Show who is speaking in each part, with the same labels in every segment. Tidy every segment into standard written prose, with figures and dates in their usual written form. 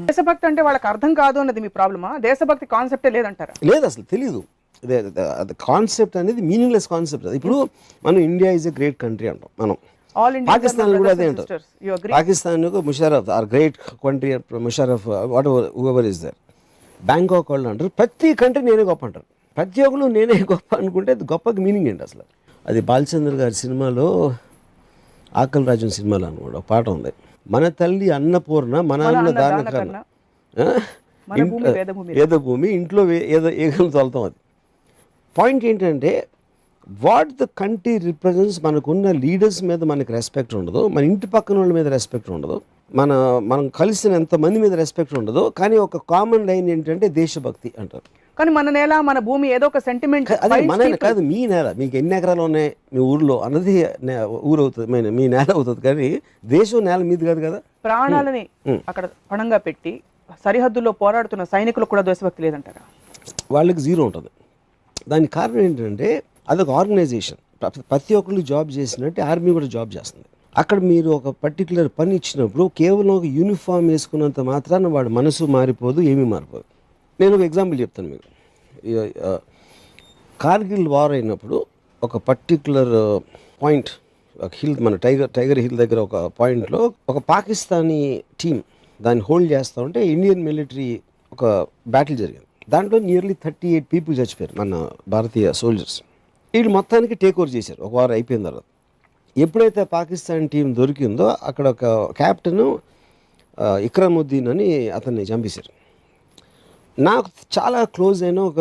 Speaker 1: దేశభక్తి అంటే వాళ్ళకి అర్థం కాదు అన్నది మీ ప్రాబ్లమా? దేశభక్తి కాన్సెప్టే లేదంటారా?
Speaker 2: లేదు, అసలు తెలీదు. కాన్సెప్ట్ అనేది మీనింగ్లెస్ కాన్సెప్ట్. ఇప్పుడు మనం India is a great country అంటాం మనం. పాకిస్తాన్ కూడా అదే అంటారు. Pakistan Musharraf are great country, Musharraf whatever is there. Bangkok వాళ్ళు అంటారు ప్రతి కంట్రీ నేనే గొప్ప అంటారు. ప్రతి ఒక్కరు నేనే గొప్ప అనుకుంటే గొప్పకి మీనింగ్ ఏంటి అసలు? అది బాలచంద్ర గారి సినిమాలో ఆకలి రాజన్ సినిమాలో అనమాట ఒక పాట ఉంది, మన తల్లి అన్నపూర్ణ మన అన్న దాన కన్నా వేదభూమి ఇంట్లో ఏగలు తోలుతాం. అది పాయింట్ ఏంటంటే వాట్ ద కంట్రీ రిప్రజెంట్స్. మనకున్న లీడర్స్ మీద మనకి రెస్పెక్ట్ ఉండదు, మన ఇంటి పక్కన వాళ్ళ మీద రెస్పెక్ట్ ఉండదు, మనం కలిసిన ఎంతమంది మీద రెస్పెక్ట్ ఉండదు. కానీ ఒక కామన్ లైన్ ఏంటంటే దేశభక్తి అంటారు.
Speaker 1: కానీ మన నేల మన భూమి ఏదో ఒక సెంటిమెంట్.
Speaker 2: అదే మన కాదు, మీ నేల. మీకు ఎన్ని ఎకరాలు ఉన్నాయి మీ ఊర్లో అన్నది ఊరు అవుతుంది, మీ నేల అవుతుంది. కానీ దేశం నేల మీది కాదు కదా.
Speaker 1: ప్రాణాలని అక్కడ పణంగా పెట్టి సరిహద్దుల్లో పోరాడుతున్న సైనికులకు కూడా దేశభక్తి లేదంటారా?
Speaker 2: వాళ్ళకి జీరో ఉంటుంది. దానికి కారణం ఏంటంటే అదొక ఆర్గనైజేషన్. ప్రతి ఒక్కళ్ళు జాబ్ చేసినట్టు ఆర్మీ కూడా జాబ్ చేస్తుంది. అక్కడ మీరు ఒక పర్టికులర్ పని ఇచ్చినప్పుడు కేవలం ఒక యూనిఫామ్ వేసుకున్నంత మాత్రాన వాడు మనసు మారిపోదు, ఏమీ మారిపోదు. నేను ఒక ఎగ్జాంపుల్ చెప్తాను మీకు. కార్గిల్ వార్ అయినప్పుడు ఒక పర్టికులర్ పాయింట్, ఒక హిల్, మన టైగర్ హిల్ దగ్గర ఒక పాయింట్లో ఒక పాకిస్తానీ టీం దాన్ని హోల్డ్ చేస్తూ ఉంటే ఇండియన్ మిలిటరీ ఒక బ్యాటిల్ జరిగింది. దాంట్లో నియర్లీ 38 పీపుల్ చచ్చిపోయారు, మన భారతీయ సోల్జర్స్. వీళ్ళు మొత్తానికి టేక్ ఓవర్ చేశారు ఒక వారం అయిపోయిన తర్వాత. ఎప్పుడైతే పాకిస్తాన్ టీం దొరికిందో అక్కడ ఒక క్యాప్టెన్ ఇక్రముద్దీన్ అని అతన్ని చంపేశారు. నాకు చాలా క్లోజ్ అయిన ఒక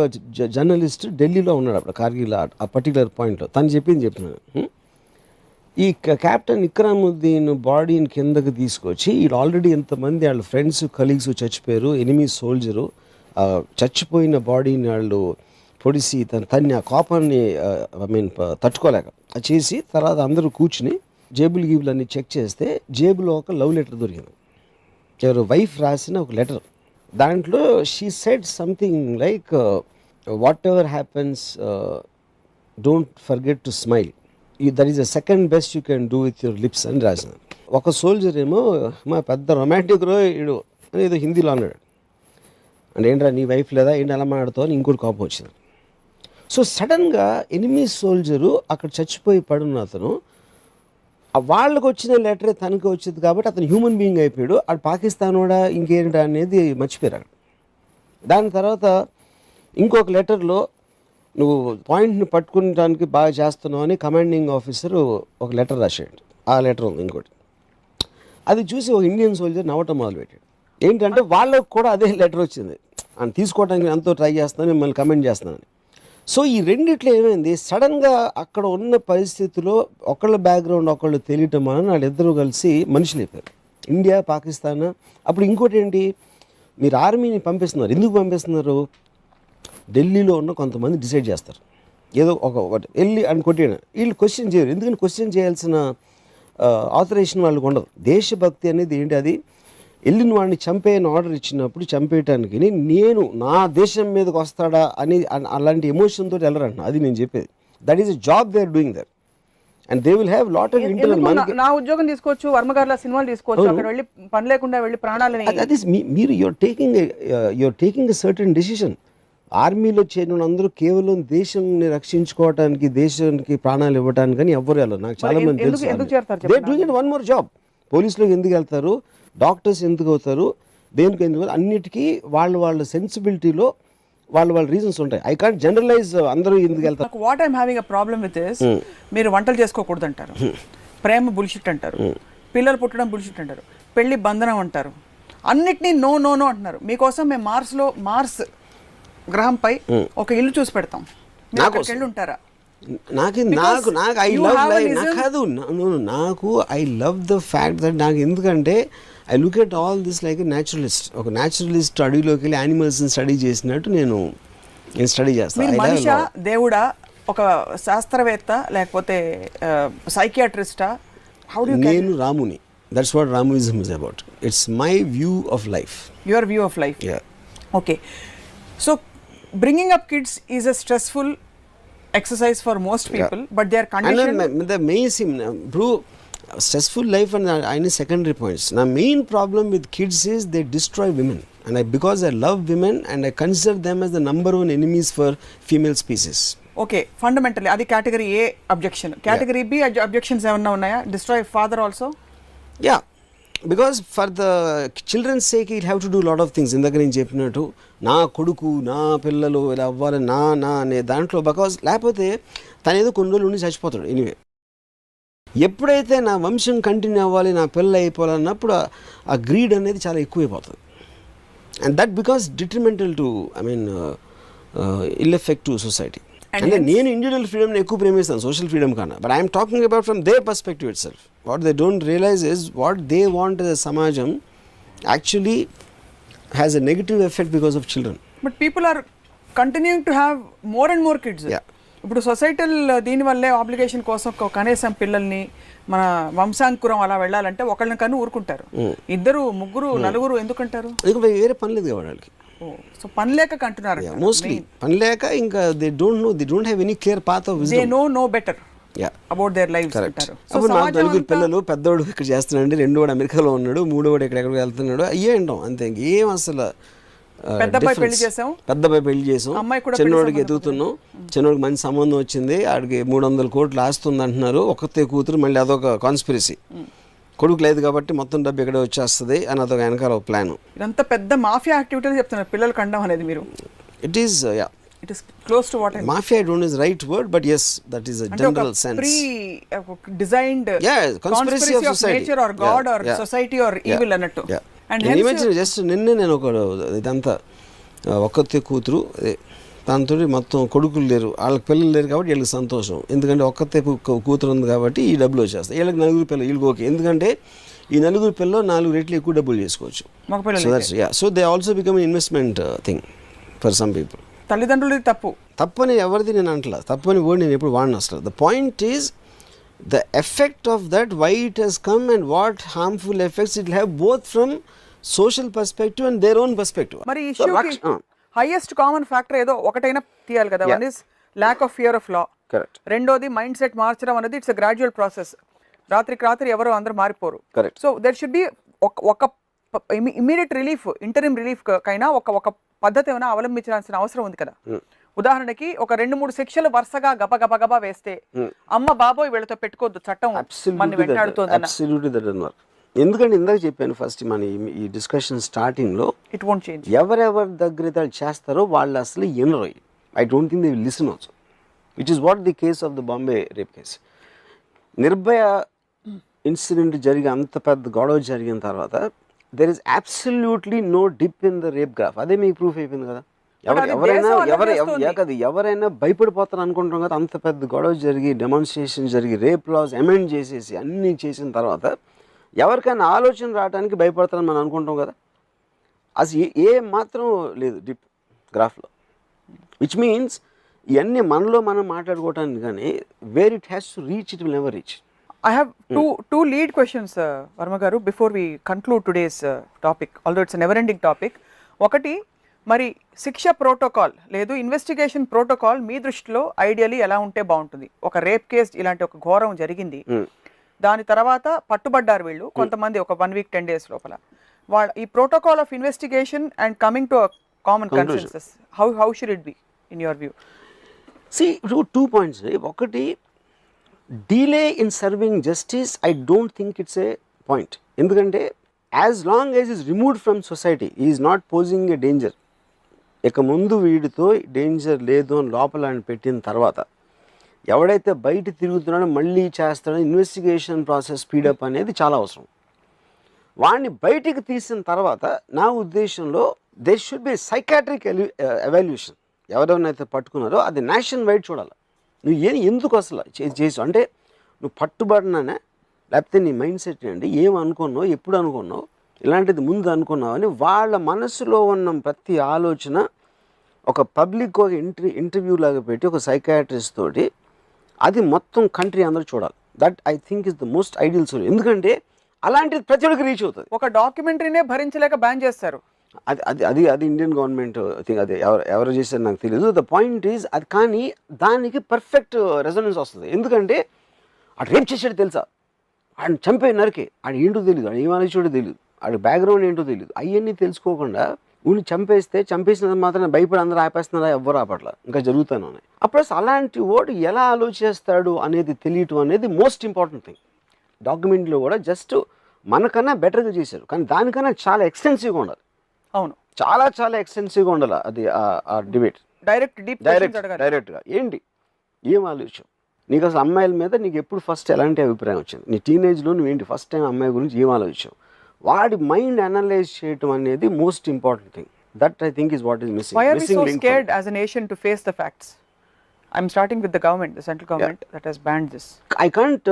Speaker 2: జర్నలిస్ట్ ఢిల్లీలో ఉన్నాడు అప్పుడు కార్గిల్ ఆ పర్టికులర్ పాయింట్లో. తను చెప్తున్నాను, ఈ క్యాప్టెన్ ఇక్రముద్దీన్ బాడీని కిందకి తీసుకొచ్చి వీళ్ళు ఆల్రెడీ ఎంతమంది వాళ్ళ ఫ్రెండ్స్ కలీగ్స్ చచ్చిపోయారు, ఎనిమీ సోల్జరు చచ్చిపోయిన బాడీని వాళ్ళు పొడిసి తన్ని ఆ కోపాన్ని తట్టుకోలేక చేసి తర్వాత అందరూ కూర్చుని జేబులు గీబులు అన్నీ చెక్ చేస్తే జేబులో ఒక లవ్ లెటర్ దొరికింది. ఎవరు వైఫ్ రాసిన ఒక లెటర్. దాంట్లో she said something like what ever happens don't forget to smile, that is the second best you can do with your lips అని రాసిన. ఒక సోల్జర్ ఏమో మా పెద్ద రొమాంటిక్ ఇడు అని ఏదో హిందీలో అన్నాడు. అంటే ఏంట్రా నీ వైఫ్ లేదా ఏంటి ఎలా మాట్లాడుతావు అని ఇంకోటి కోపం వచ్చింది. సో సడన్గా ఎనిమీ సోల్జరు అక్కడ చచ్చిపోయి పడున్న అతను వాళ్ళకు వచ్చిన లెటరే తనకి వచ్చింది కాబట్టి అతను హ్యూమన్ బీయింగ్ అయిపోయాడు. అటు పాకిస్తాన్ కూడా ఇంకేంటి అనేది మర్చిపోయారు. దాని తర్వాత ఇంకొక లెటర్లో నువ్వు పాయింట్ని పట్టుకోవడానికి బాగా చేస్తున్నావు అని కమాండింగ్ ఆఫీసరు ఒక లెటర్ రాశాడు. ఆ లెటర్ ఉంది ఇంకోటి. అది చూసి ఒక ఇండియన్ సోల్జర్ నవ్వటం మొదలుపెట్టాడు. ఏంటంటే వాళ్ళకు కూడా అదే లెటర్ వచ్చింది, అని తీసుకోవడానికి ఎంతో ట్రై చేస్తున్నాను, మిమ్మల్ని కమెంట్ చేస్తున్నాను. సో ఈ రెండిట్లో ఏమైంది, సడన్గా అక్కడ ఉన్న పరిస్థితిలో ఒకళ్ళ బ్యాక్గ్రౌండ్ ఒకళ్ళు తెలియటం వలన వాళ్ళిద్దరూ కలిసి మనుషులు అయిపోయారు, ఇండియా పాకిస్తాన్. అప్పుడు ఇంకోటి ఏంటి, మీరు ఆర్మీని పంపిస్తున్నారు, ఎందుకు పంపిస్తున్నారు? ఢిల్లీలో ఉన్న కొంతమంది డిసైడ్ చేస్తారు ఏదో ఒకటి వెళ్ళి అని కొట్టేయడం. వీళ్ళు క్వశ్చన్ చేయరు, ఎందుకని క్వశ్చన్ చేయాల్సిన ఆథరైజేషన్ వాళ్ళకి ఉండదు. దేశభక్తి అనేది ఏంటి, అది వెళ్ళిన వాడిని చంపేయని ఆర్డర్ ఇచ్చినప్పుడు చంపేయటానికి నేను నా దేశం మీదకి వస్తాడా అని అలాంటి ఎమోషన్ తోటి వెళ్ళరంట. అది నేను చెప్పేది. That is a job they are doing that and they will have lot of internal.
Speaker 1: నా ఉద్యోగం తీసుకోవచ్చు, వర్మగారుల సినిమాలు తీసుకోవచ్చు, అక్కడ వెళ్ళి పని లేకుండా వెళ్ళి ప్రాణాలని.
Speaker 2: అది మీరు you're taking a certain decision. ఆర్మీలో చేరిన అందరూ కేవలం దేశాన్ని రక్షించుకోవడానికి, దేశానికి ప్రాణాలు ఇవ్వడానికి అని ఎవ్వరు వెళ్ళరు. నాకు చాలా మంది తెలుసు. They doing it one more job. పోలీసులోకి ఎందుకు వెళ్తారు, డాక్టర్స్ ఎందుకు అవుతారు, దేనికి ఎందుకు, అన్నిటికీ వాళ్ళ సెన్సిబిలిటీలో వాళ్ళ రీజన్స్ ఉంటాయి. ఐ కాంట్ జనరలైజ్ అందరూ ఎందుకు వెళ్తారు.
Speaker 1: What I'm having a problem with is, మీరు వంటలు చేసుకోకూడదు అంటారు, ప్రేమ బుల్షిట్ అంటారు, పిల్లలు పుట్టడం బుల్షిట్ అంటారు, పెళ్లి బంధనం అంటారు, అన్నిటినీ నో నో నో అంటున్నారు. మీకోసం మేము మార్స్ గ్రహంపై ఒక ఇల్లు చూసి పెడతాం, వెళ్ళి ఉంటారా?
Speaker 2: నాకు I love the fact that, నాకు ఎందుకంటే I look at all this like a naturalist. ఒక న్యాచురలిస్ట్ అడవిలోకి వెళ్ళి యానిమల్స్ని స్టడీ చేసినట్టు నేను స్టడీ చేస్తాను.
Speaker 1: మనిషా, దేవుడా, ఒక శాస్త్రవేత్త, లేకపోతే సైకియాట్రిస్టా?
Speaker 2: నేను రాముని. That's what Ramuism is about. It's my view of life.
Speaker 1: Your view of life. Okay. So bringing up kids is a stressful exercise for most people, but they are conditioned.
Speaker 2: The main ఇప్పుడు stressful life and ఆయన secondary points. నా main problem with kids is they destroy women and because I love women and I consider them as the number 1 enemies for female species.
Speaker 1: Okay, fundamentally అది category A objection. Category B objections ఏమన్నా ఉన్నాయా? Destroy father also?
Speaker 2: Ya, because for the children's sake it have to do lot of things. ఇందాక నేను చెప్పినట్టు నా కొడుకు నా పిల్లలు ఇలా అవ్వాలి నా అనే దాంట్లో, బికాస్ లేకపోతే తనేదో కొన్ని రోజులు ఉండి చచ్చిపోతాడు. ఎనీవే, ఎప్పుడైతే నా వంశం కంటిన్యూ అవ్వాలి నా పిల్లలు అయిపోవాలన్నప్పుడు ఆ గ్రీడ్ అనేది చాలా ఎక్కువైపోతుంది. And that because detrimental to ill effect to society. అంటే నేను ఇండివిజువల్ ఫ్రీడమ్ని ఎక్కువ ప్రేమిస్తాను సోషల్ ఫ్రీడమ్ కన్నా. But I'm talking about from their perspective itself. What they don't realise is what they want is సమాజం actually has a negative effect because of children.
Speaker 1: But people are continuing to have more and more kids. ఇప్పుడు societal దీనివల్లే obligation కోసం కనీసం పిల్లల్ని మన వంశాంకురం అలా వెళ్ళాలంటే ఒకళ్ళని కన్నా ఊరుకుంటారు. ఇద్దరు ముగ్గురు నలుగురు ఎందుకంటారు?
Speaker 2: వేరే పని లేదు కదా వాళ్ళకి.
Speaker 1: సో పని లేక కంటున్నారు
Speaker 2: మోస్ట్లీ. పని లేక ఇంకా they don't have any clear path of wisdom.
Speaker 1: They know better about their lifes అంటారు.
Speaker 2: అప్పుడు నాకు నలుగురు పిల్లలు, పెద్దోడు ఇక్కడ చేస్తున్నాడు, రెండోడు అమెరికాలో ఉన్నాడు, మూడోడు ఎక్కడెక్కడికి వెళ్తున్నాడు, అయ్యే అంటాం అంతే. ఇంకేం అసలు
Speaker 1: పెద్దబ్బాయి పెళ్లి చేసాం,
Speaker 2: చిన్నోడికి ఎదుగుతున్నాం, చిన్నోడికి మంచి సంబంధం వచ్చింది, ఆడికి 300 కోట్లు ఆస్తుంది అంటున్నారు, ఒక్కతే కూతురు, మళ్ళీ అదొక కాన్స్పిరసీ. కొడుకు లేదు కాబట్టి మొత్తం డబ్బు ఇక్కడే వచ్చేస్తుంది అని అదొక వెనకాల ఒక ప్లాన్.
Speaker 1: ఇదంతా పెద్ద మాఫియా యాక్టివిటీలు చెప్తున్నారు పిల్లలు కండం అనేది మీరు.
Speaker 2: It is
Speaker 1: it is close to what
Speaker 2: mafia. I don't know is right word, but yes, that is a general sense.
Speaker 1: Pre designed
Speaker 2: conspiracy of society,
Speaker 1: nature or God or society or evil అన్నట్టు.
Speaker 2: And imagine just నిన్నే నేను ఒక ఇదంతా ఒక్కతే కూతురు, దాంతో మొత్తం కొడుకులు లేరు, వాళ్ళకి పిల్లలు లేరు కాబట్టి వీళ్ళకి సంతోషం, ఎందుకంటే ఒక్కతే కూతురు ఉంది కాబట్టి ఈ డబ్బులు వచ్చేస్తాయి. వీళ్ళకి నలుగురు పిల్లలు, వీళ్ళకి ఓకే, ఎందుకంటే ఈ నలుగురు పిల్లలు 4 రెట్లు ఎక్కువ డబ్బులు చేసుకోవచ్చు. So they also become investment thing for some people.
Speaker 1: తల్లిదండ్రులు
Speaker 2: తప్పని ఎవరిది నేను అంటలా, తప్పని వర్డ్ నేను ఎప్పుడు వాడిన అసలు. The point is the effect of that, why it has come and what harmful effects it will have both from social perspective and their own perspective.
Speaker 1: మరి ఇష్యూకి హైయెస్ట్ కామన్ ఫ్యాక్టర్ ఏదో ఒకటైనా తీయాలి కదా. One is lack of fear of law.
Speaker 2: Correct.
Speaker 1: రెండోది mind set మార్చడం అనేది it's a gradual process. రాత్రికి రాత్రి ఎవరు అందరూ మారిపోరు.
Speaker 2: Correct.
Speaker 1: So there should be ఒక ఇమీడియట్ రిలీఫ్, ఇంటరిమ్ రిలీఫ్ కైనా ఒక పద్ధతి ఏమైనా అవలంబించాల్సిన అవసరం ఉంది కదా. ఉదాహరణకి ఒక 2-3 శిక్షలు వరుసగా గబగబా వేస్తే అమ్మ బాబోయ్ వీళ్ళతో పెట్టుకోవద్దు, చట్టం మన వెంటాడుతుంది.
Speaker 2: ఎందుకంటే ఇందాక చెప్పాను ఫస్ట్ మన ఈ డిస్కషన్ స్టార్టింగ్ లో,
Speaker 1: ఇట్ వోంట్ చేంజ్.
Speaker 2: ఎవరెవరి దగ్గర చేస్తారో వాళ్ళు అసలు ఎనరు. I don't think they will listen also, which is what the case of the Bombay rape case. Nirbhaya incident జరిగి అంత పెద్ద గొడవ జరిగిన తర్వాత there is absolutely no dip in the rape graph. అదే మీకు ప్రూఫ్ అయిపోయింది కదా. ఎవరైనా భయపడిపోతారు అనుకుంటాం కదా. అంత పెద్ద గొడవ జరిగి, డెమాన్స్ట్రేషన్ జరిగి, రేప్ లాస్ అమెండ్ చేసేసి అన్నీ చేసిన తర్వాత ఎవరికైనా ఆలోచన రావడానికి భయపడతారని మనం అనుకుంటాం కదా. అసలు ఏ మాత్రం లేదు డిప్ గ్రాఫ్లో, విచ్ మీన్స్ ఇవన్నీ మనలో మనం మాట్లాడుకోవటానికి కానీ where it has to reach it will never reach.
Speaker 1: I have two lead questions, Varma garu, before we conclude today's topic, although it's a never ending topic. ఒకటి, మరి శిక్ష ప్రోటోకాల్ లేదు ఇన్వెస్టిగేషన్ ప్రోటోకాల్ మీ దృష్టిలో ఐడియలీ ఎలా ఉంటే బాగుంటుంది? ఒక rape case ఇలాంటి ఒక ఘోరం జరిగింది, దాని తర్వాత పట్టుబడ్డారు వీళ్ళు కొంతమంది ఒక 1 week 10 days లోపల. వాళ్ళ ఈ protocol of investigation and coming to common consensus, how should it be in your view?
Speaker 2: See, 2 points. ఒకటి, delay in serving justice, I don't think it's a point. ఎందుకంటే as long as is removed from society, he is not posing a danger. ఇక ముందు వీడితో danger లేదు అని లోపల అని పెట్టిన తర్వాత ఎవడైతే బయట తిరుగుతున్నాడో మళ్ళీ చేస్తాడో ఇన్వెస్టిగేషన్ ప్రాసెస్ స్పీడప్ అనేది చాలా అవసరం. వాడిని బయటికి తీసిన తర్వాత నా ఉద్దేశంలో there should be psychiatric evaluation. ఎవరెవరినైతే పట్టుకున్నారో అది నేషన్ వైడ్ చూడాలి. నువ్వు ఎందుకు అసలు చేసావు అంటే, నువ్వు పట్టుబడినానే లేకపోతే నీ మైండ్ సెట్ ఏంటి, ఏమనుకున్నావు, ఎప్పుడు అనుకున్నావు, ఇలాంటిది ముందు అనుకున్నావు అని వాళ్ళ మనసులో ఉన్న ప్రతి ఆలోచన ఒక పబ్లిక్ ఒక ఇంటర్వ్యూ లాగా పెట్టి ఒక సైకాట్రిస్ట్ తోటి అది మొత్తం కంట్రీ అందరూ చూడాలి. That I think is the most ideal solution. ఎందుకంటే అలాంటిది ప్రతి ఒక్కరికి రీచ్ అవుతుంది.
Speaker 1: ఒక డాక్యుమెంటరీనే భరించలేక బ్యాన్ చేస్తారు.
Speaker 2: అది ఇండియన్ గవర్నమెంట్ థింగ్. అది ఎవరు చేశారు నాకు తెలియదు. ద పాయింట్ ఈజ్ అది, కానీ దానికి పర్ఫెక్ట్ రెజొనెన్స్ వస్తుంది. ఎందుకంటే అటు రేప్ చేసాడు తెలుసా, ఆయన చంపే నరికే ఆడు ఏంటో తెలియదు, ఆడు ఏం ఆలోచించో తెలియదు, ఆడు బ్యాక్గ్రౌండ్ ఏంటో తెలియదు, అవన్నీ తెలుసుకోకుండా ఊరిని చంపేసినంత మాత్రం భయపడి అందరూ ఆపేస్తున్నారా, ఎవ్వరు ఆపట్ల, ఇంకా జరుగుతూనే ఉన్నాయి. అప్పుడు అసలు అలాంటి వాడు ఎలా ఆలోచిస్తాడు అనేది తెలియటం అనేది మోస్ట్ ఇంపార్టెంట్ థింగ్. డాక్యుమెంట్లో కూడా జస్ట్ మనకన్నా బెటర్గా చేశారు, కానీ దానికన్నా చాలా ఎక్స్టెన్సివ్గా ఉండాలి.
Speaker 1: అవును,
Speaker 2: చాలా చాలా ఎక్స్టెన్సివ్గా ఉండాలి అది ఆ డిబేట్. డైరెక్ట్గా ఏంటి, ఏం ఆలోచన నీకు అసలు అమ్మాయిల మీద నీకు ఎప్పుడు ఫస్ట్ ఎలాంటి అభిప్రాయం వచ్చింది, నీ టీనేజ్లో నువ్వేంటి ఫస్ట్ టైం అమ్మాయి గురించి ఏం ఆలోచించావు, వాడి మైండ్ అనలైజ్ చేయటం అనేది most important thing. That I think is what is missing.
Speaker 1: Why are we so scared as a nation to face the facts? I'm starting with the government, the central government that has banned this.
Speaker 2: I can't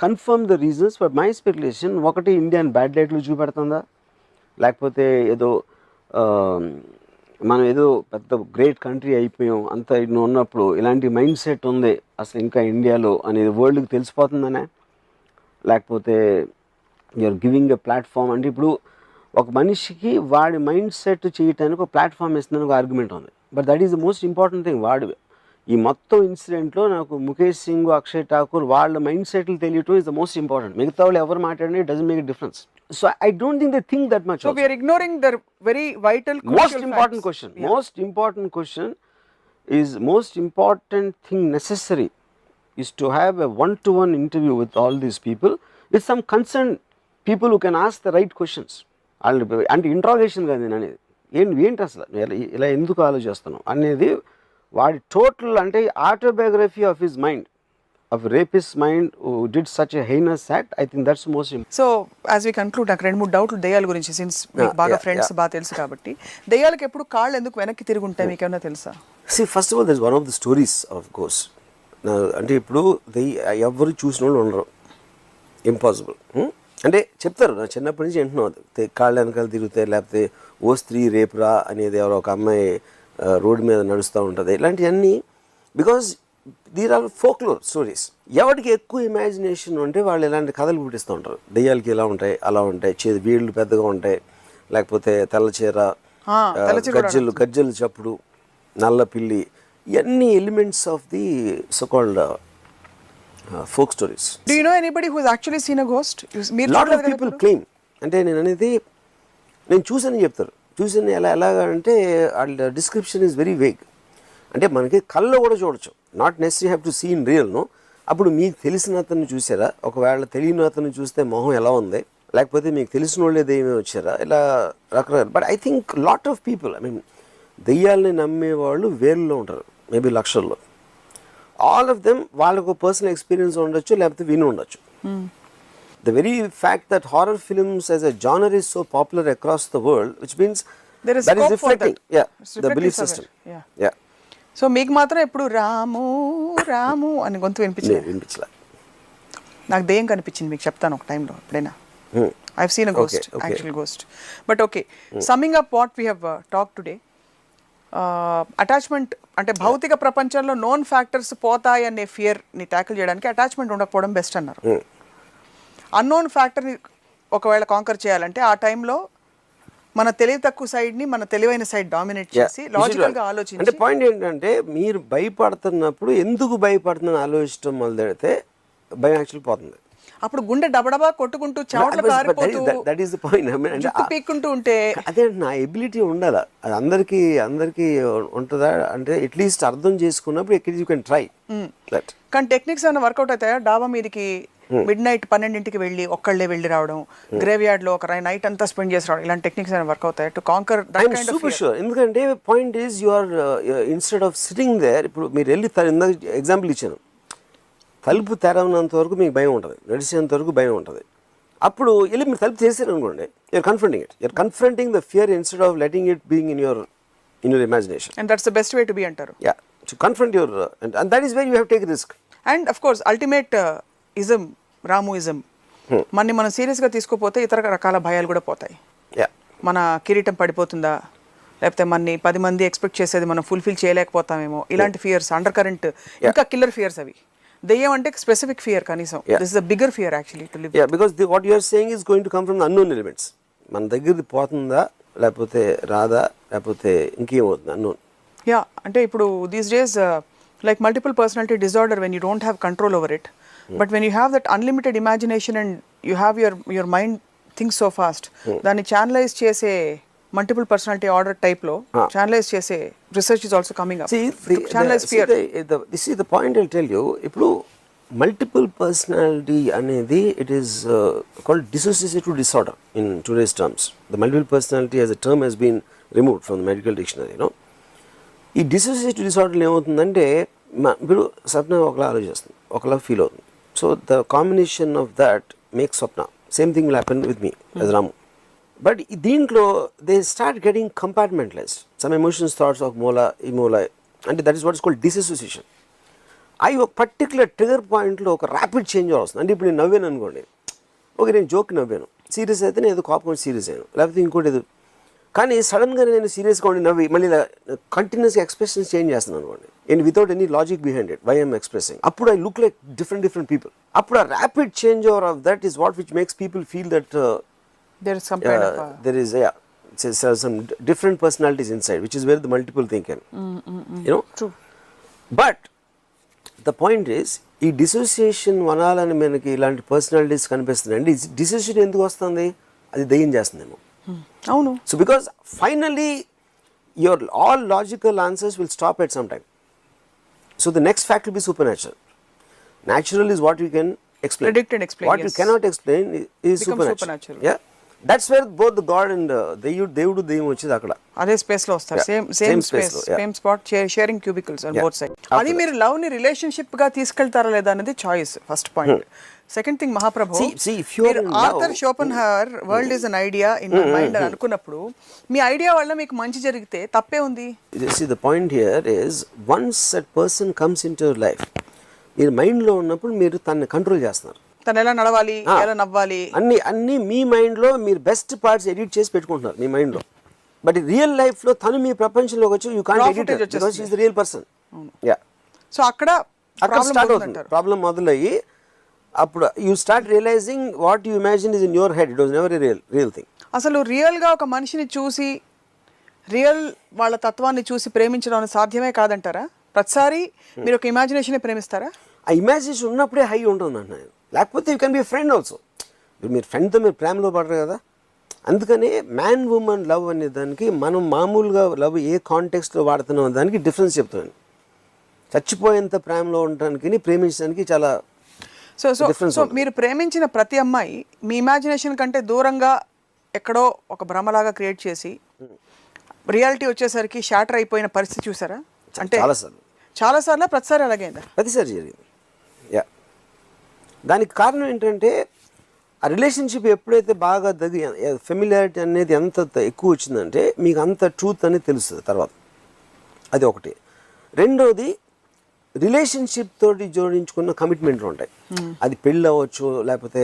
Speaker 2: confirm the reasons, but my speculation ఒకటి Indian bad లైట్లో చూపెడుతుందా, లేకపోతే ఏదో మనం ఏదో పెద్ద great country అయిపోయాం అంత ఉన్నప్పుడు ఇలాంటి మైండ్ సెట్ ఉంది అసలు ఇంకా ఇండియాలో అనేది వరల్డ్కి తెలిసిపోతుందనే, లేకపోతే యూఆర్ గివింగ్ ఎ ప్లాట్ఫామ్. అంటే ఇప్పుడు ఒక మనిషికి వాడి మైండ్ సెట్ చేయడానికి ఒక ప్లాట్ఫామ్ ఇస్తుందని ఒక ఆర్గ్యుమెంట్ ఉంది. But that is the most important thing. వాడు ఈ మొత్తం ఇన్సిడెంట్లో నాకు ముఖేష్ సింగ్, అక్షయ్ ఠాకూర్ వాళ్ళ మైండ్ సెట్లు తెలియటం ఇస్ ద మోస్ట్ ఇంపార్టెంట్. మిగతా వాళ్ళు ఎవరు మాట్లాడినా it doesn't make a difference. So I don't think they think that much.
Speaker 1: So we are ignoring the very vital,
Speaker 2: most important question. Yeah. Most important thing necessary is to have a one-to-one interview with all these people, with some concerned people who can ask the right questions. అంటే interrogation కాదు నేను అనేది, ఏంటి అసలు ఇలా ఎందుకు ఆలోచిస్తున్నాం అనేది వాడి టోటల్ అంటే autobiography of his mind, of rapist mind who did such a heinous act. I think that's most important.
Speaker 1: So as we conclude, నాకు రెండు మూడు డౌట్లు దయ్యాల గురించి, సిన్స్ మీకు బాగా ఫ్రెండ్స్ బాగా తెలుసు కాబట్టి, దయ్యాలకు ఎప్పుడు కాళ్ళు ఎందుకు వెనక్కి తిరిగి ఉంటాయి మీకు ఏమైనా తెలుసా?
Speaker 2: See, first of all, there's one of the stories of ghosts. అంటే ఇప్పుడు ఎవరు చూసిన వాళ్ళు ఉండరు, ఇంపాసిబుల్. అంటే చెప్తారు, నా చిన్నప్పటి నుంచి వింటున్నాను కాళ్ళ వెనకాల తిరుగుతాయి, లేకపోతే ఓ స్త్రీ రేపురా అనేది ఎవరో ఒక అమ్మాయి రోడ్డు మీద నడుస్తూ ఉంటుంది, ఇలాంటివన్నీ. Because there are folklore stories. ఎవరికి ఎక్కువ ఇమాజినేషన్ ఉంటే వాళ్ళు ఇలాంటి కథలు పుట్టిస్తూ ఉంటారు. దెయ్యాలకి ఇలా ఉంటాయి, అలా ఉంటాయి, వీళ్ళు పెద్దగా ఉంటాయి, లేకపోతే తెల్ల చీర, గజ్జలు చప్పుడు, నల్ల పిల్లి, ఇవన్నీ elements of the so called folk stories.
Speaker 1: Do you know anybody who has actually seen a ghost?
Speaker 2: Lot of people claim. అంటే నేను అనేది నేను చూసానని చెప్తారు. చూసాను ఎలాగా అంటే వాళ్ళ డిస్క్రిప్షన్ ఈజ్ వెరీ వేగ్. అంటే మనకి కళ్ళలో కూడా చూడొచ్చు, not necessary have to see in real. No, అప్పుడు మీకు తెలిసిన అతన్ని చూసారా, ఒకవేళ తెలియని అతన్ని చూస్తే మొహం ఎలా ఉంది, లేకపోతే మీకు తెలిసిన వాళ్ళే దెయ్యమే వచ్చారా, ఇలా రకరకాల. But I think lot of people, I mean దెయ్యాలని నమ్మేవాళ్ళు వేరులో ఉంటారు, మేబీ లక్షల్లో. ఆల్ ఆఫ్ దెమ్ వాళ్ళకు పర్సనల్ ఎక్స్పీరియన్స్ ఉండొచ్చు, లేకపోతే విని ఉండొచ్చు. The very fact that horror films as a genre is so popular across the world, which means
Speaker 1: there is
Speaker 2: that is
Speaker 1: scope for
Speaker 2: reflecting,
Speaker 1: that.
Speaker 2: yeah,
Speaker 1: It's
Speaker 2: the
Speaker 1: reflecting
Speaker 2: belief
Speaker 1: somewhere.
Speaker 2: system.
Speaker 1: Yeah. So మీకు మాత్రం ఎప్పుడు రాము రాము అని గొంతు
Speaker 2: వినిపించలే.
Speaker 1: నాకు దెయ్యం కనిపించింది, మీకు చెప్తాను ఒక టైంలో ఎప్పుడైనా. I have seen a ghost, actual ghost. But okay, summing up what we have talk today, attachment అంటే భౌతిక ప్రపంచంలో నోన్ ఫ్యాక్టర్స్ పోతాయి అనే ఫియర్ని ట్యాకిల్ చేయడానికి అటాచ్మెంట్ ఉండకపోవడం బెస్ట్ అన్నారు. అన్నోన్ ఫ్యాక్టర్ని ఒకవేళ కాంకర్ చేయాలంటే ఆ టైంలో మన తెలివి తక్కువ సైడ్ని మన తెలివైన సైడ్ డామినేట్ చేసి లాజికల్గా ఆలోచించి.
Speaker 2: అంటే పాయింట్ ఏంటంటే మీరు భయపడుతున్నప్పుడు ఎందుకు భయపడుతుందని ఆలోచించడం మొదలెడితే భయం యాక్చువల్ పోతుంది.
Speaker 1: అప్పుడు గుండె డబడబా కొట్టుకుంటూ చెమటలు కారిపోతూ
Speaker 2: దట్ ఈస్ ద పాయింట్.
Speaker 1: పీక్కుంటూ ఉంటే
Speaker 2: అదే నా ఎబిలిటీ ఉండాలా, అది అందరికీ ఉంటుందా అంటే అట్లీస్ట్ అర్థం చేసుకున్నప్పుడు యూ కెన్ ట్రై దట్.
Speaker 1: కానీ టెక్నిక్స్ ఏమైనా వర్కౌట్ అవుతాయా? డాబా మీదకి మిడ్ నైట్ 12ంటికి వెళ్ళి ఒక్కళ్ళే వెళ్ళి రావడం, గ్రేవ్ యార్డ్ లో ఒక నైట్ అంతా స్పెండ్ చేసి రావడం, ఇలాంటి టెక్నిక్స్ ఏమైనా వర్క్ అవుతాయి to conquer that kind of fear?
Speaker 2: ఎందుకంటే point is you are instead of sitting there. ఇప్పుడు మీరు వెళ్ళి ఇందాక ఎగ్జాంపుల్ ఇచ్చాను, తలుపు తెరవనంత వరకు మీకు భయం ఉంటుంది, నడిచేంత వరకు భయం ఉంటుంది. అప్పుడు వెళ్ళి మీరు తలుపు చేశారు అనుకోండి, you're confronting it, you're confronting the fear instead of letting it being in your imagination.
Speaker 1: And that's the best way to be అంటారు.
Speaker 2: Ya, to confront your, and that is where you have take risk.
Speaker 1: And of course ultimate ism, Ramuism, మనని మనం సీరియస్గా తీసుకోపోతే ఇతర రకాల భయాలు కూడా పోతాయి. మన కిరీటం పడిపోతుందా, లేకపోతే మనని 10 మంది ఎక్స్పెక్ట్ చేసేది మనం ఫుల్ఫిల్ చేయలేకపోతామేమో, ఇలాంటి ఫియర్స్, అండర్ కరెంట్, ఇంకా కిల్లర్ ఫియర్స్ అవి. దెయ్యం అంటే స్పెసిఫిక్ ఫియర్ కనీసం, this is a bigger fear actually to live.
Speaker 2: Because what you are saying is going to come from the unknown elements. మన దగ్గరది పోతుందా, లేకపోతే రాదా, లేకపోతే ఇంకేమవుతుంది అన్నోన్.
Speaker 1: అంటే ఇప్పుడు these days like multiple personality disorder, when you don't have control over it, but when you have that unlimited imagination and you have your mind think so fast, దాన్ని channelise చేసే మల్టిపుల్ పర్సనాలిటీ ఆర్డర్ టైప్ లో channelise చేసే research is also coming up. Channelise fear.
Speaker 2: This is the point I tell you. ఇప్పుడు multiple personality అనేది it is called dissociative disorder in today's terms. The multiple personality as a term he's been removed from the medical dictionary. ఈ dissociative disorder ఏమవుతుందంటే ఇప్పుడు స్వప్న ఒకలా ఆలోచిస్తుంది, ఒకలా feel అవుతుంది. So the combination of that make Swapna. Same thing will happen with me as Ramu. But దీంట్లో they start getting compartmentalised. Some emotions, thoughts of మూల ఈ మూల, అంటే that is what is called dissociation. అవి ఒక పర్టికులర్ ట్రిగర్ పాయింట్లో ఒక ర్యాపిడ్ చేంజ్ వస్తుంది. అంటే ఇప్పుడు నేను నవ్వాను అనుకోండి, ఓకే నేను జోక్ నవ్వాను, సీరియస్ అయితే నేను ఏదో కోపం సీరియస్ అయ్యాను, లేకపోతే ఇంకోటి ఏదో. కానీ సడన్గా నేను సీరియస్గా ఉండి నవ్వి మళ్ళీ కంటిన్యూస్గా ఎక్స్ప్రెషన్స్ చేంజ్ చేస్తున్నాను అనుకోండి, and without any logic behind it why I'm expressing. అప్పుడు I look like different people. అప్పుడు ఆ rapid change over of that is what which makes people feel that
Speaker 1: there is some kind of
Speaker 2: there is some different personalities inside, which is where the multiple thing can you know.
Speaker 1: True.
Speaker 2: But the point is ఈ dissociation వనాలని మనకి ఇలాంటి personalities కనిపిస్తున్నాయండి. Dissociation ఎందుకు వస్తుంది? అది దయ్యం చేస్తుందేమో.
Speaker 1: అవును.
Speaker 2: So because finally your all logical answers will stop at some time. So the next fact will be super natural. Natural is what you can explain.
Speaker 1: Predict and explain.
Speaker 2: What you cannot explain is supernatural. Yeah. That's where both the God and దేవుడు దెయ్యం వచ్చేది అక్కడ
Speaker 1: అదే space లో వస్తారు. Same space, same spot, sharing cubicles on both side. అది మీరు love ని రిలేషన్షిప్ గా తీసుకెళ్తారా లేదా అనేది choice. First point. Second thing, మహాప్రభు, Arthur Schopenhauer world is an idea in my mind అని అనుకున్నప్పుడు మీ ఐడియా వల్ల మీకు మంచి జరిగితే తప్పే ఉంది?
Speaker 2: See, the point here is once that person comes into your life, మీరు మైండ్లో ఉన్నప్పుడు మీరు తనని కంట్రోల్ చేస్తున్నారు.
Speaker 1: తను ఎలా నడవాలి, ఎలా నవ్వాలి,
Speaker 2: అన్ని మీ మైండ్లో మీరు బెస్ట్ పార్ట్స్ ఎడిట్ చేసి పెట్టుకుంటున్నారు మీ మైండ్లో. బట్ రియల్ లైఫ్లో తను మీ ప్రపంచంలోకి వచ్చి you can't edit it because she is the real person. Yeah.
Speaker 1: So అక్కడ
Speaker 2: స్టార్ట్ అవుతుంది ప్రాబ్లం మొదలయ్యి. అప్పుడు you start realizing what you imagine is in your head, it was never a real thing.
Speaker 1: అసలు రియల్గా ఒక మనిషిని చూసి రియల్ వాళ్ళ తత్వాన్ని చూసి ప్రేమించడం సాధ్యమే కాదంటారా? ప్రతిసారి మీరు ఒక ఇమాజినేషన్ ప్రేమిస్తారా?
Speaker 2: ఆ ఇమాజినేషన్ ఉన్నప్పుడే హై ఉంటుంది అంటున్నాను. లేకపోతే you can be friend also. మీరు ఫ్రెండ్తో మీరు ప్రేమలో పడరు కదా. అందుకనే మ్యాన్ ఉమెన్ లవ్ అనే దానికి మనం మామూలుగా లవ్ ఏ కాంటెక్స్ట్లో వాడుతున్నాం దానికి డిఫరెన్స్ చెప్తున్నాను. చచ్చిపోయేంత ప్రేమలో ఉండడానికి ప్రేమించడానికి చాలా డిఫరెన్స్.
Speaker 1: సో మీరు ప్రేమించిన ప్రతి అమ్మాయి మీ ఇమాజినేషన్ కంటే దూరంగా ఎక్కడో ఒక భ్రమలాగా క్రియేట్ చేసి రియాలిటీ వచ్చేసరికి షాటర్ అయిపోయిన పరిస్థితి చూసారా? అంటే చాలాసార్లు ప్రతిసారి అలాగైందా?
Speaker 2: ప్రతిసారి జరిగింది. యా. దానికి కారణం ఏంటంటే ఆ రిలేషన్షిప్ ఎప్పుడైతే బాగా ఫెమిలియారిటీ అనేది ఎంత ఎక్కువ వచ్చిందంటే మీకు అంత ట్రూత్ అనేది తెలుస్తుంది తర్వాత. అది ఒకటి. రెండోది, రిలేషన్షిప్ తోటి జోడించుకున్న కమిట్మెంట్లు ఉంటాయి. అది పెళ్ళి అవ్వచ్చు, లేకపోతే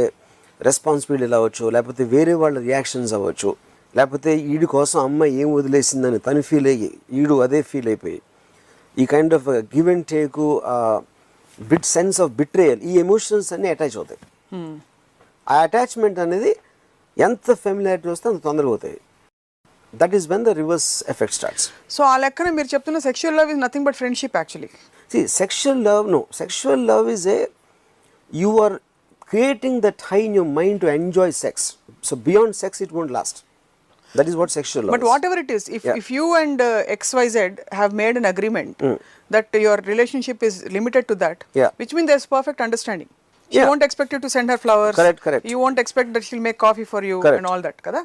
Speaker 2: రెస్పాన్సిబిలిటీలు అవ్వచ్చు, లేకపోతే వేరే వాళ్ళ రియాక్షన్స్ అవ్వచ్చు, లేకపోతే వీడి కోసం అమ్మాయి ఏం వదిలేసిందని తను ఫీల్ అయ్యి వీడు అదే ఫీల్ అయిపోయి ఈ kind of give and take, bit sense of betrayal, ఈ ఎమోషన్స్ అన్నీ అటాచ్ అవుతాయి. ఆ అటాచ్మెంట్ అనేది ఎంత ఫెమిలియారిటీ వస్తే అంత తొందరగా అవుతాయి. That is when the reverse effect starts.
Speaker 1: So ఆ లెక్కన మీరు చెప్తున్న sexual love is nothing but friendship actually.
Speaker 2: See, sexual love is you are creating that high in your mind to enjoy sex. So beyond sex it won't last. That is what sexual love is.
Speaker 1: But whatever it is, if you and XYZ have made an agreement that your relationship is limited to that, which means there's perfect understanding. She won't expect you to send her flowers.
Speaker 2: Correct.
Speaker 1: You won't expect that she'll make coffee for you and all that, kada?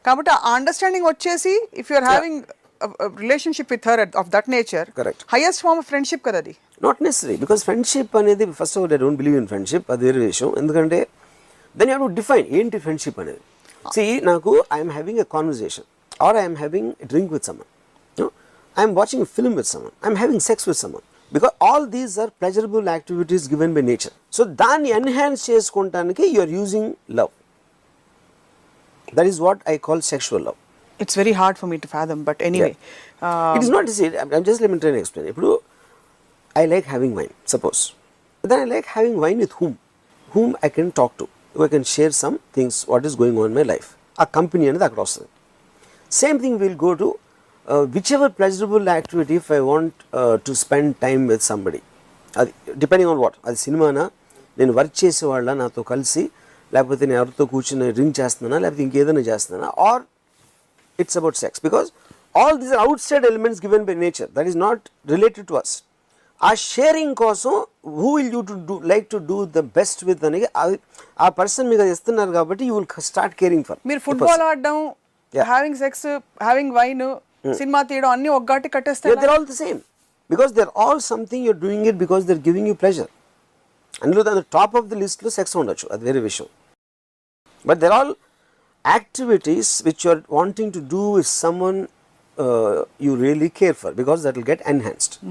Speaker 1: Kabatti ఆ understanding వచ్చేసి if you are having a relationship with her of that nature,
Speaker 2: correct,
Speaker 1: highest form of friendship kada adi.
Speaker 2: Not necessary, because friendship anedi, first of all, I don't believe in friendship. Adi vere vishayam. Endukante then you have to define enti friendship anedi. See, naku I am having a conversation or I am having a drink with someone, I am watching a film with someone, I am having sex with someone, because all these are pleasurable activities given by nature. So danni enhance cheskontaniki you are using love. That is what I call sexual love.
Speaker 1: It's very hard for me to fathom, but anyway.
Speaker 2: It is not easy. I'm just let me try and explain. If I like having wine, suppose. Then I like having wine with whom I can talk to. Who I can share some things, what is going on in my life. A company and that cross. Same thing will go to whichever pleasurable activity if I want to spend time with somebody. Depending on what. Adi cinema na, నేను work చేసేవాళ్ళ నాతో కలిసి, లేకపోతే నేను ఎవరితో కూర్చుని drink చేస్తున్నానా, లేకపోతే ఇంకేదైనా చేస్తున్నానా, or it's about sex. Because all these are outside elements given by nature, that is not related to us. ఆ షేరింగ్ కోసం who will you to do like to do the best with అనేది ఆ person మీకు అది ఇస్తున్నారు కాబట్టి you will start caring for.
Speaker 1: మీరు football ఆడడం, having sex, having wine, cinema తీయడం అన్ని ఒక్కటి కట్టేస్తే
Speaker 2: they're all the same, because they're all something you're doing it because they're giving you pleasure. అందులో the top of the list లో sex ఉండొచ్చు, అది వేరే విషయం. But they're all activities which you're wanting to do with someone you really care for, because that will get enhanced.